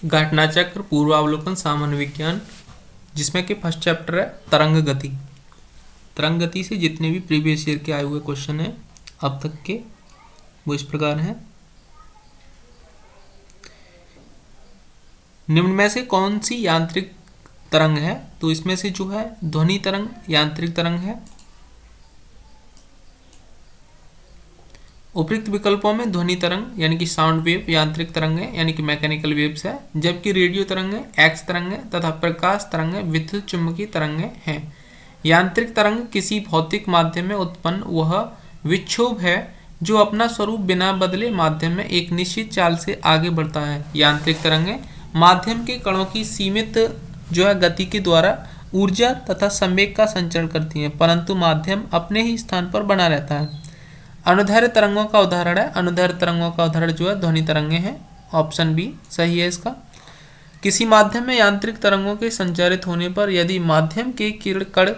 घटना चक्र, पूर्वावलोकन, सामान्य विज्ञान, जिसमें कि फर्स्ट चैप्टर है तरंग गति। तरंग गति से जितने भी प्रीवियस ईयर के आए हुए क्वेश्चन हैं अब तक के, वो इस प्रकार हैं। निम्न में से कौन सी यांत्रिक तरंग है? तो इसमें से जो है ध्वनि तरंग यांत्रिक तरंग है। उपयुक्त विकल्पों में ध्वनि तरंग यानी कि साउंड वेव यांत्रिक तरंग है, यानी कि मैकेनिकल वेव्स है, जबकि रेडियो तरंग है, एक्स तरंग है तथा प्रकाश तरंग है, विद्युत चुम्बकीय तरंग है। यांत्रिक तरंग किसी भौतिक माध्यम में उत्पन्न वह विक्षोभ है जो अपना स्वरूप बिना बदले माध्यम में एक निश्चित चाल से आगे बढ़ता है। यांत्रिक तरंगें माध्यम के कणों की सीमित जो है गति के द्वारा ऊर्जा तथा संवेग का संचरण करती हैं, परंतु माध्यम अपने ही स्थान पर बना रहता है। अनुदैर्ध्य तरंगों का उदाहरण है, अनुदैर्ध्य तरंगों का उदाहरण जो है ध्वनि तरंगें हैं। ऑप्शन बी सही है इसका। किसी माध्यम में यांत्रिक तरंगों के संचारित होने पर यदि माध्यम के किरण कण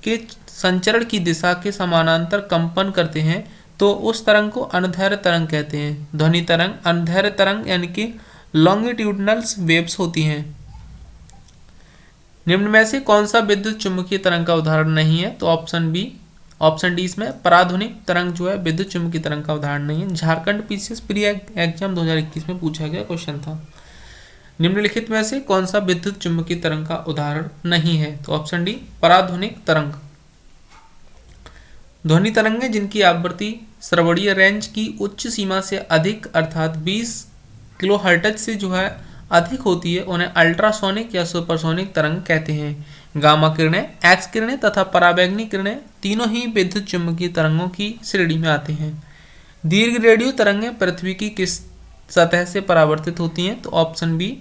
के संचरण की दिशा के समानांतर कंपन करते हैं तो उस तरंग को अनुदैर्ध्य तरंग कहते हैं। ध्वनि तरंग अनुदैर्ध्य तरंग यानी कि लॉन्गिट्यूडिनल वेव्स होती हैं। निम्न में से कौन सा विद्युत चुम्बकीय तरंग का उदाहरण नहीं है? तो ऑप्शन बी, ऑप्शन डी इसमें पराध्वनिक तरंग जो है विद्युत चुम्बकीय तरंग का उदाहरण नहीं है। झारखंड पीसीएस प्री एग्जाम 2021 में पूछा गया क्वेश्चन था। निम्नलिखित में से कौन सा विद्युत चुम्बकीय तरंग का उदाहरण नहीं है? तो ऑप्शन डी पराध्वनिक तरंग। ध्वनि तरंगें जिनकी आवृत्ति श्रवणीय रेंज की उच्च सीमा से अधिक अर्थात 20 किलोहर्ट्ज से जो है अधिक होती है उन्हें अल्ट्रासोनिक या सुपरसोनिक तरंग कहते हैं। गामा किरणें, एक्स किरणें तथा पराबैंगनी किरणें तीनों ही विद्युत चुम्बकीय तरंगों की श्रेणी में आते हैं। दीर्घ रेडियो तरंगें पृथ्वी की किस सतह से परावर्तित होती हैं? तो ऑप्शन बी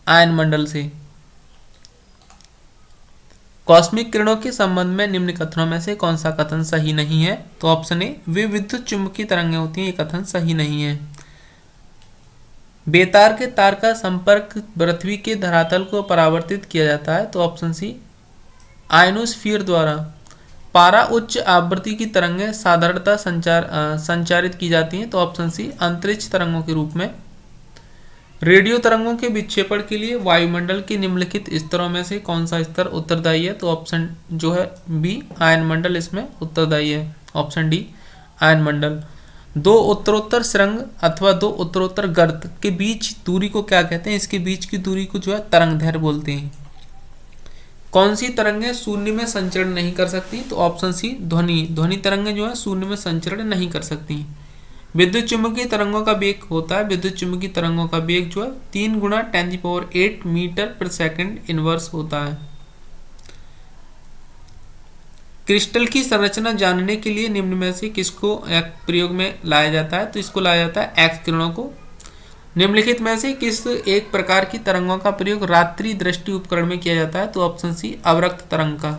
आयन मंडल से। कॉस्मिक किरणों के संबंध में निम्न कथनों में से कौन सा कथन सही नहीं है? तो ऑप्शन ए वे विद्युत चुम्बकीय तरंगें होती हैं, ये कथन सही नहीं है। बेतार के तार का संपर्क पृथ्वी के धरातल को परावर्तित किया जाता है, तो ऑप्शन सी आयनोस्फीयर द्वारा। पारा उच्च आवृत्ति की तरंगें साधारणतः संचारित की जाती हैं, तो ऑप्शन सी अंतरिक्ष तरंगों के रूप में। रेडियो तरंगों के विक्षेपण के लिए वायुमंडल के निम्नलिखित स्तरों में से कौन सा स्तर उत्तरदायी है? तो ऑप्शन जो है बी आयन मंडल इसमें उत्तरदायी है। ऑप्शन डी आयन मंडल। दो उत्तरोत्तर सुरंग अथवा दो उत्तरोत्तर गर्त के बीच दूरी को क्या कहते हैं? इसके बीच की दूरी को जो है तरंग दैर्घ्य बोलते हैं। कौन सी तरंगें शून्य में संचरण नहीं कर सकती? तो ऑप्शन सी ध्वनि तरंगें जो है शून्य में संचरण नहीं कर सकती। विद्युत चुम्बकीय तरंगों का वेग होता है, विद्युत चुम्बकीय तरंगों का वेग जो है 3 गुणा 10⁸ मीटर पर सेकंड इनवर्स होता है। क्रिस्टल की संरचना जानने के लिए निम्न में से किसको प्रयोग में लाया जाता है? तो इसको लाया जाता है एक्स किरणों को। निम्नलिखित में से किस एक प्रकार की तरंगों का प्रयोग रात्रि दृष्टि उपकरण में किया जाता है? तो ऑप्शन सी अवरक्त तरंग का।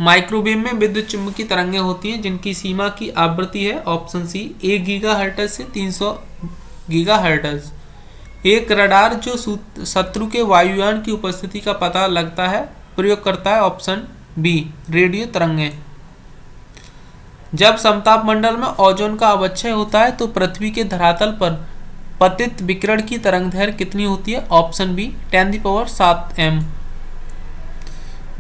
माइक्रोवेव में विद्युत चुम्बकीय तरंगें होती हैं जिनकी सीमा की आवृत्ति है, ऑप्शन सी 1 गीगाहर्ट्ज से 300 गीगाहर्ट्ज। एक रडार जो शत्रु के वायुयान की उपस्थिति का पता लगता है प्रयोग करता है, ऑप्शन बी रेडियो तरंगें। जब समताप मंडल में ओजोन का अवक्षय होता है तो पृथ्वी के धरातल पर पतित विकिरण की तरंगदैर्घ्य कितनी होती है? Option B 10⁷ m।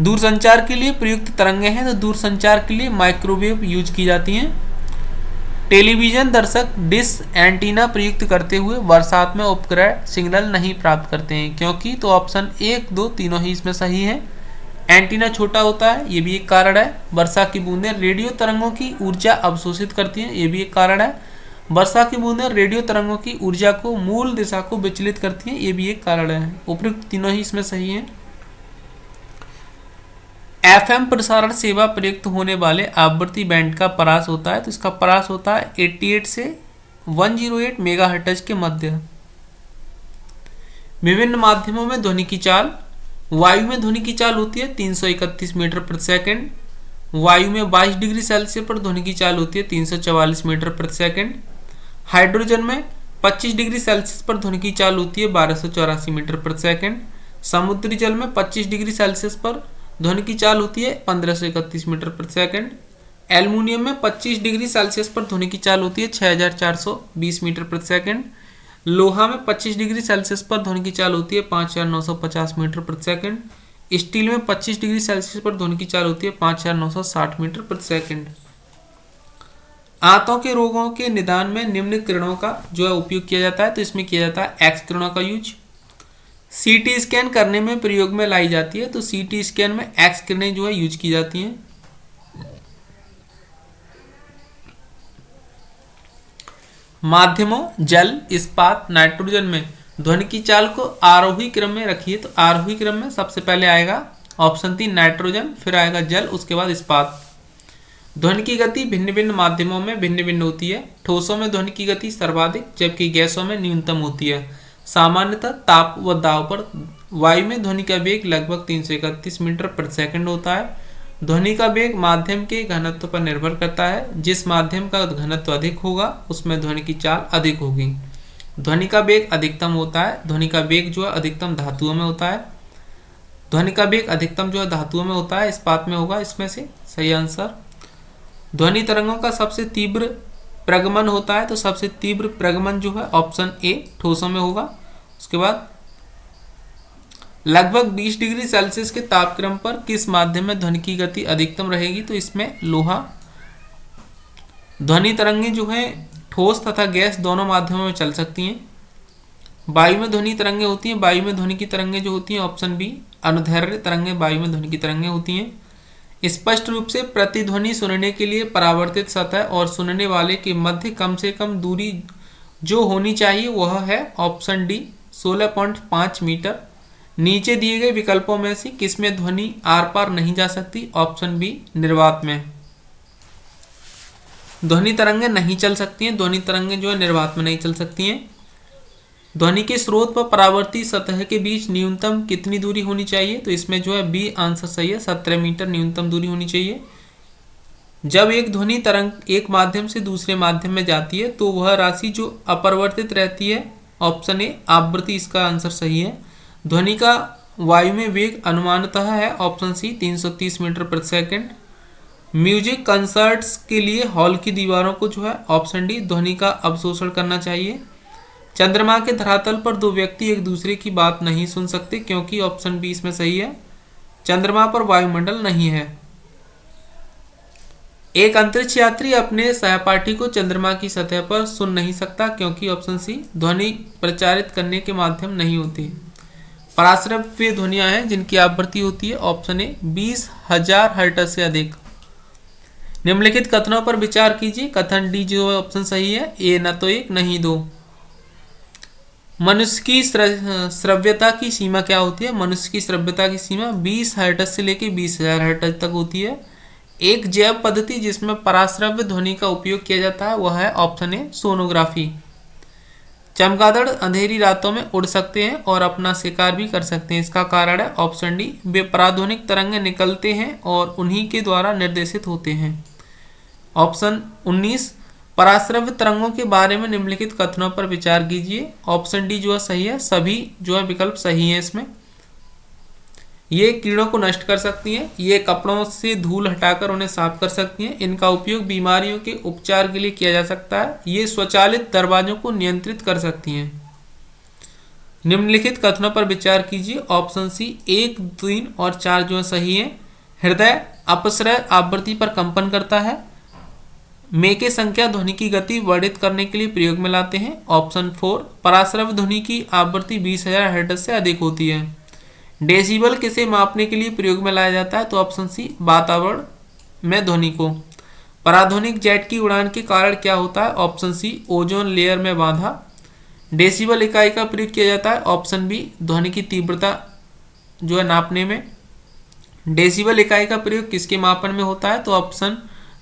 दूरसंचार के लिए प्रयुक्त तरंगें हैं तो दूरसंचार के लिए माइक्रोवेव यूज की जाती हैं। टेलीविजन दर्शक डिश एंटीना प्रयुक्त करते हुए वर्षात में उपग्रह सिग्नल नहीं प्राप्त करते हैं, क्योंकि? तो ऑप्शन 1, 2 तीनों ही इसमें सही है। एंटीना छोटा होता है, ये भी एक कारण है। वर्षा की बूंदें रेडियो तरंगों की ऊर्जा अवशोषित करती हैं, ये भी एक कारण है। वर्षा की बूंदें रेडियो तरंगों की ऊर्जा को मूल दिशा को विचलित करती हैं, ये भी एक कारण है। उपयुक्त तीनों ही इसमें सही हैं। एफएम प्रसारण सेवा प्रयुक्त होने वाले आवृत्ति बैंड का परास होता है, तो इसका परास होता है 88 से 108 मेगाहर्ट्ज के मध्य। विभिन्न माध्यमों में ध्वनि की चाल। वायु में ध्वनि की चाल होती है 331 मीटर प्रति सेकंड। वायु में 22 डिग्री सेल्सियस पर ध्वनि की चाल होती है 344 मीटर प्रति सेकंड। हाइड्रोजन में 25 डिग्री सेल्सियस पर ध्वनि की चाल होती है 1284 मीटर प्रति सेकंड। समुद्री जल में 25 डिग्री सेल्सियस पर ध्वनि की चाल होती है 1531 मीटर प्रति सेकंड। एल्युमिनियम में 25 डिग्री सेल्सियस पर ध्वनि की चाल होती है 6420 मीटर प्रति सेकंड। लोहा में 25 डिग्री सेल्सियस पर ध्वनि की चाल होती है 5950 मीटर प्रति सेकंड। स्टील में 25 डिग्री सेल्सियस पर ध्वनि की चाल होती है 5960 मीटर प्रति सेकंड। आंतों के रोगों के निदान में निम्न किरणों का जो है उपयोग किया जाता है, तो इसमें किया जाता है एक्स किरणों का यूज। सीटी स्कैन करने में प्रयोग में लाई जाती है, तो सीटी स्कैन में एक्स किरणें जो है यूज की जाती हैं। माध्यमों जल, इस्पात, नाइट्रोजन में ध्वनि की चाल को आरोही क्रम में रखिए, तो आरोही क्रम में सबसे पहले आएगा ऑप्शन 3 नाइट्रोजन, फिर आएगा जल, उसके बाद इस्पात। ध्वनि की गति भिन्न भिन्न माध्यमों में भिन्न भिन्न होती है। ठोसों में ध्वनि की गति सर्वाधिक जबकि गैसों में न्यूनतम होती है। सामान्यतः ताप व दाब पर वायु में ध्वनि का वेग लगभग 331 मीटर प्रति सेकंड होता है। ध्वनि का वेग माध्यम के घनत्व पर निर्भर करता है। जिस माध्यम का घनत्व अधिक होगा उसमें ध्वनि की चाल अधिक होगी। ध्वनि का वेग अधिकतम होता है। ध्वनि का वेग जो है अधिकतम धातुओं में होता है। ध्वनि का वेग अधिकतम जो है धातुओं में होता है, इस्पात में होगा इसमें से सही आंसर। ध्वनि तरंगों का सबसे तीव्र प्रगमन होता है, तो सबसे तीव्र प्रगमन जो है ऑप्शन ए ठोसों में होगा। उसके बाद लगभग 20 डिग्री सेल्सियस के तापक्रम पर किस माध्यम में ध्वनि की गति अधिकतम रहेगी, तो इसमें लोहा। ध्वनि तरंगें जो है ठोस तथा गैस दोनों माध्यमों में चल सकती हैं। वायु में ध्वनि तरंगें होती हैं। वायु में ध्वनि की तरंगें जो होती हैं ऑप्शन बी अनुदैर्घ्य तरंगें वायु में ध्वनि की तरंगें होती हैं। स्पष्ट रूप से प्रतिध्वनि सुनने के लिए परावर्तित सतह और सुनने वाले के मध्य कम से कम दूरी जो होनी चाहिए वह है ऑप्शन डी 16.5 मीटर। नीचे दिए गए विकल्पों में से किसमें ध्वनि आर पार नहीं जा सकती, ऑप्शन बी निर्वात में। ध्वनि तरंगें नहीं चल सकती हैं। ध्वनि तरंगें जो है निर्वात में नहीं चल सकती हैं। ध्वनि के स्रोत व परावर्ती सतह के बीच न्यूनतम कितनी दूरी होनी चाहिए, तो इसमें जो है बी आंसर सही है, 17 मीटर न्यूनतम दूरी होनी चाहिए। जब एक ध्वनि तरंग एक माध्यम से दूसरे माध्यम में जाती है तो वह राशि जो अपरिवर्तित रहती है, ऑप्शन ए आवृत्ति इसका आंसर सही है। ध्वनि का वायु में वेग अनुमानतः है, ऑप्शन सी 330 मीटर प्रति सेकंड। म्यूजिक कंसर्ट्स के लिए हॉल की दीवारों को जो है ऑप्शन डी ध्वनि का अवशोषण करना चाहिए। चंद्रमा के धरातल पर दो व्यक्ति एक दूसरे की बात नहीं सुन सकते क्योंकि ऑप्शन बी इसमें सही है, चंद्रमा पर वायुमंडल नहीं है। एक अंतरिक्ष यात्री अपने सहपाठी को चंद्रमा की सतह पर सुन नहीं सकता क्योंकि ऑप्शन सी ध्वनि प्रचारित करने के माध्यम नहीं होती। पराश्रव्य ध्वनियां हैं जिनकी आवृत्ति होती है ऑप्शन ए 20,000 हर्ट्ज से अधिक। निम्नलिखित कथनों पर विचार कीजिए। कथन डी जो ऑप्शन सही है, ए न तो एक नहीं दो। मनुष्य की श्रव्यता की सीमा क्या होती है? मनुष्य की श्रव्यता की सीमा 20 हर्ट्ज से लेकर 20,000 हर्ट्ज तक होती है। एक जैव पद्धति जिसमें पराश्रव्य ध्वनि का उपयोग किया जाता है वह है ऑप्शन ए सोनोग्राफी। चमगादड़ अंधेरी रातों में उड़ सकते हैं और अपना शिकार भी कर सकते हैं। इसका कारण है ऑप्शन डी वे पराध्वनिक तरंगें निकलते हैं और उन्हीं के द्वारा निर्देशित होते हैं। ऑप्शन 19 पराश्रव्य तरंगों के बारे में निम्नलिखित कथनों पर विचार कीजिए। ऑप्शन डी जो है सही है, सभी जो है विकल्प सही है इसमें। ये कीड़ों को नष्ट कर सकती हैं, ये कपड़ों से धूल हटाकर उन्हें साफ कर सकती हैं, इनका उपयोग बीमारियों के उपचार के लिए किया जा सकता है, ये स्वचालित दरवाजों को नियंत्रित कर सकती हैं। निम्नलिखित कथनों पर विचार कीजिए। ऑप्शन सी 1, 3 और 4 जो है सही है। हृदय अपस्रय आवृत्ति पर कंपन करता है। मेके संख्या ध्वनि की गति वर्धित करने के लिए प्रयोग में लाते हैं। ऑप्शन 4 पराश्रव्य ध्वनि की आवृत्ति 20,000 हर्ट्ज से अधिक होती है। डेसिबल किसे मापने के लिए प्रयोग में लाया जाता है, तो ऑप्शन सी वातावरण में ध्वनि को। पराध्वनिक जेट की उड़ान के कारण क्या होता है, ऑप्शन सी ओजोन लेयर में बाधा। डेसिबल इकाई का प्रयोग किया जाता है, ऑप्शन बी ध्वनि की तीव्रता जो है नापने में। डेसिबल इकाई का प्रयोग किसके मापन में होता है, तो ऑप्शन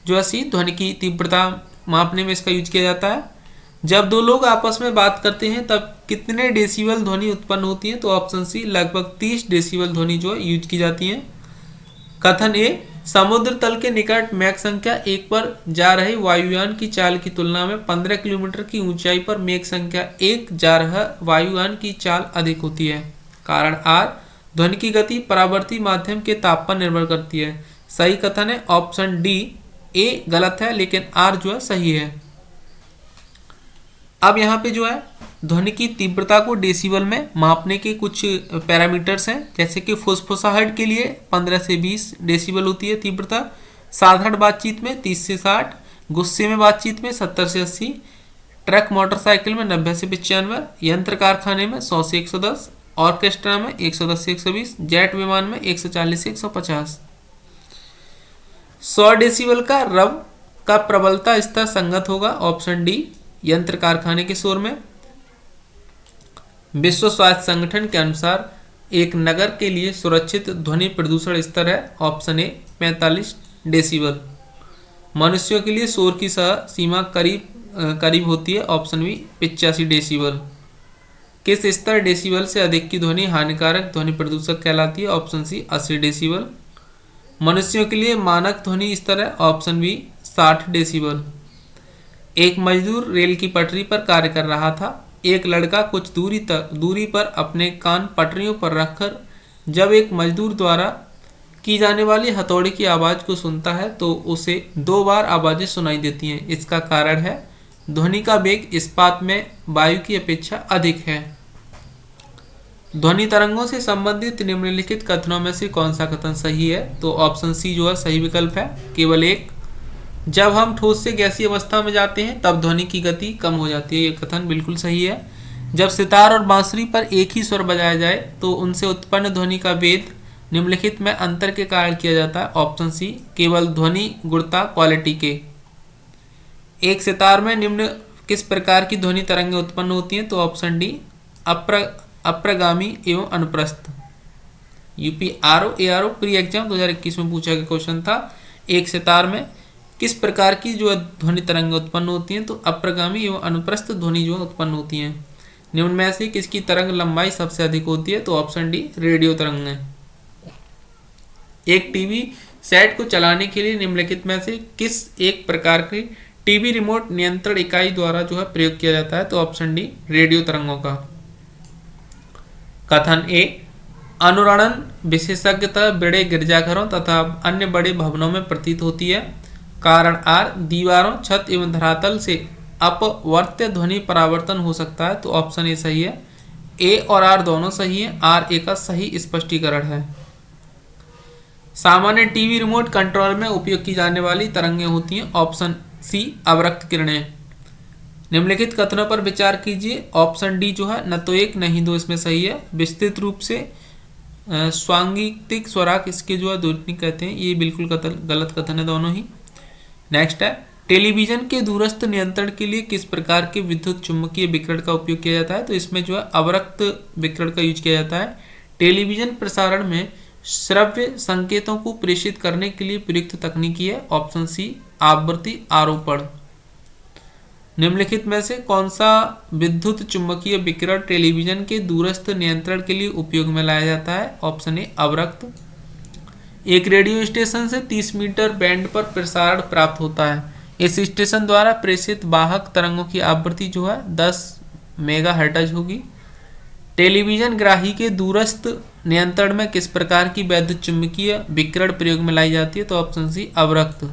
जो है सी ध्वनि की तीव्रता मापने में इसका यूज किया जाता है। जब दो लोग आपस में बात करते हैं तब कितने डेसिबल ध्वनि उत्पन्न होती है, तो ऑप्शन सी लगभग 30 डेसिबल ध्वनि जो है यूज की जाती है। कथन ए समुद्र तल के निकट मैक संख्या 1 पर जा रहे वायुयान की चाल की तुलना में 15 किलोमीटर की ऊंचाई पर मैक संख्या 1 जा रहा वायुयान की चाल अधिक होती है। कारण आर ध्वनि की गति परावर्ती माध्यम के ताप पर निर्भर करती है। सही कथन है ऑप्शन डी, ए गलत है लेकिन आर जो है सही है। अब यहाँ पे जो है ध्वनि की तीव्रता को डेसिबल में मापने के कुछ पैरामीटर्स हैं, जैसे कि फुसफुसाहट के लिए 15 से 20 डेसिबल होती है तीव्रता, साधारण बातचीत में 30 से 60, गुस्से में बातचीत में 70 से 80, ट्रक मोटरसाइकिल में 90 से 95, यंत्र कारखाने में 100 से 110, ऑर्केस्ट्रा में 110 से 120, जेट विमान में 140 से 150। 100 डेसिबल का रव का प्रबलता स्तर संगत होगा, ऑप्शन डी, यंत्र कारखाने के शोर में। विश्व स्वास्थ्य संगठन के अनुसार एक नगर के लिए सुरक्षित ध्वनि प्रदूषण स्तर है, ऑप्शन ए 45 डेसिबल। मनुष्यों के लिए शोर की सीमा करीब होती है, ऑप्शन बी 85 डेसिबल। किस स्तर डेसिबल से अधिक की ध्वनि हानिकारक ध्वनि प्रदूषक कहलाती है, ऑप्शन सी 80 डेसिबल। मनुष्यों के लिए मानक ध्वनि स्तर है, ऑप्शन बी 60 डेसिबल। एक मजदूर रेल की पटरी पर कार्य कर रहा था। एक लड़का कुछ दूरी पर अपने कान पटरियों पर रखकर जब एक मजदूर द्वारा की जाने वाली हथौड़े की आवाज़ को सुनता है तो उसे 2 बार आवाज़ें सुनाई देती हैं। इसका कारण है ध्वनि का वेग इस्पात में वायु की अपेक्षा अधिक है। ध्वनि तरंगों से संबंधित निम्नलिखित कथनों में से कौन सा कथन सही है, तो ऑप्शन सी जो है सही विकल्प है, केवल एक। जब हम ठोस से गैसीय अवस्था में जाते हैं तब ध्वनि की गति कम हो जाती है, ये कथन बिल्कुल सही है। जब सितार और बांसुरी पर एक ही स्वर बजाया जाए तो उनसे उत्पन्न ध्वनि का वेद निम्नलिखित में अंतर के कारण किया जाता है, ऑप्शन सी, केवल ध्वनि गुणता क्वालिटी के। एक सितार में निम्न किस प्रकार की ध्वनि तरंगें उत्पन्न होती हैं, तो ऑप्शन डी, अप्रगामी एवं अनुप्रस्थ। यूपी ARO प्री एग्जाम 2021 में पूछा गया क्वेश्चन था। एक सितार में किस प्रकार की जो ध्वनि तरंगें उत्पन्न होती हैं, तो अप्रगामी एवं अनुप्रस्थ ध्वनि जो उत्पन्न होती हैं। निम्न में से किसकी तरंग लंबाई सबसे अधिक होती है, तो ऑप्शन डी, रेडियो तरंगें। एक टीवी सेट को चलाने के लिए निम्नलिखित में से किस एक प्रकार की टीवी रिमोट नियंत्रण इकाई द्वारा जो है प्रयोग किया जाता है, तो ऑप्शन डी, रेडियो तरंगों का। कथन ए, अनुरणन विशेषज्ञता बड़े गिरजाघरों तथा अन्य बड़े भवनों में प्रतीत होती है। कारण आर, दीवारों, छत एवं धरातल से अपवर्त्य ध्वनि परावर्तन हो सकता है, तो ऑप्शन ए सही है। ए और आर दोनों सही है, आर ए का सही स्पष्टीकरण है। सामान्य टीवी रिमोट कंट्रोल में उपयोग की जाने वाली तरंगें होती हैं, ऑप्शन सी, अवरक्त किरणें। निम्नलिखित कथनों पर विचार कीजिए, ऑप्शन डी जो है न तो एक नहीं दो इसमें सही है। विस्तृत रूप से स्वांगिक स्वराक इसके जो है ध्वनि कहते हैं, ये बिल्कुल गलत कथन है दोनों ही। नेक्स्ट है, टेलीविजन के दूरस्थ नियंत्रण के लिए किस प्रकार के विद्युत चुम्बकीय विकिरण का उपयोग किया जाता है, तो इसमें जो है अवरक्त विकिरण का यूज किया जाता है। टेलीविजन प्रसारण में श्रव्य संकेतों को प्रेषित करने के लिए प्रयुक्त तकनीकी है, ऑप्शन सी, आवृत्ति आरोपण। निम्नलिखित में से कौन सा विद्युत चुम्बकीय विकिरण टेलीविजन के दूरस्थ नियंत्रण के लिए उपयोग में लाया जाता है, ऑप्शन ए, अवरक्त। एक रेडियो स्टेशन से 30 मीटर बैंड पर प्रसारण प्राप्त होता है। इस स्टेशन द्वारा प्रेषित वाहक तरंगों की आवृत्ति जो है 10 मेगाहर्ट्ज होगी। टेलीविजन ग्राही के दूरस्थ नियंत्रण में किस प्रकार की वैद्युत चुम्बकीय विकिरण प्रयोग में लाई जाती है, तो ऑप्शन सी, अवरक्त।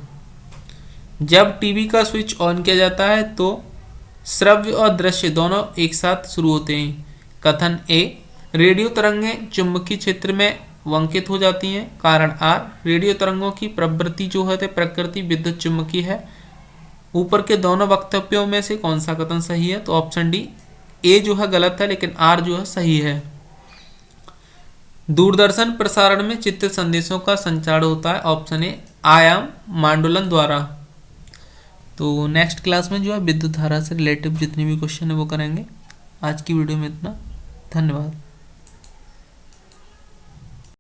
जब टीवी का स्विच ऑन किया जाता है तो श्रव्य और दृश्य दोनों एक साथ शुरू होते हैं। कथन ए, रेडियो तरंगें चुंबकीय क्षेत्र में वंकित हो जाती हैं। कारण आर, रेडियो तरंगों की प्रवृत्ति जो है प्रकृति विद्युत चुम्बकीय है। ऊपर के दोनों वक्तव्यों में से कौन सा कथन सही है, तो ऑप्शन डी, ए जो है गलत है लेकिन आर जो है सही है। दूरदर्शन प्रसारण में चित्र संदेशों का संचार होता है, ऑप्शन ए, आयाम मांडुलन द्वारा। तो नेक्स्ट क्लास में जो है विद्युत धारा से रिलेटिव जितने भी क्वेश्चन है वो करेंगे। आज की वीडियो में इतना, धन्यवाद।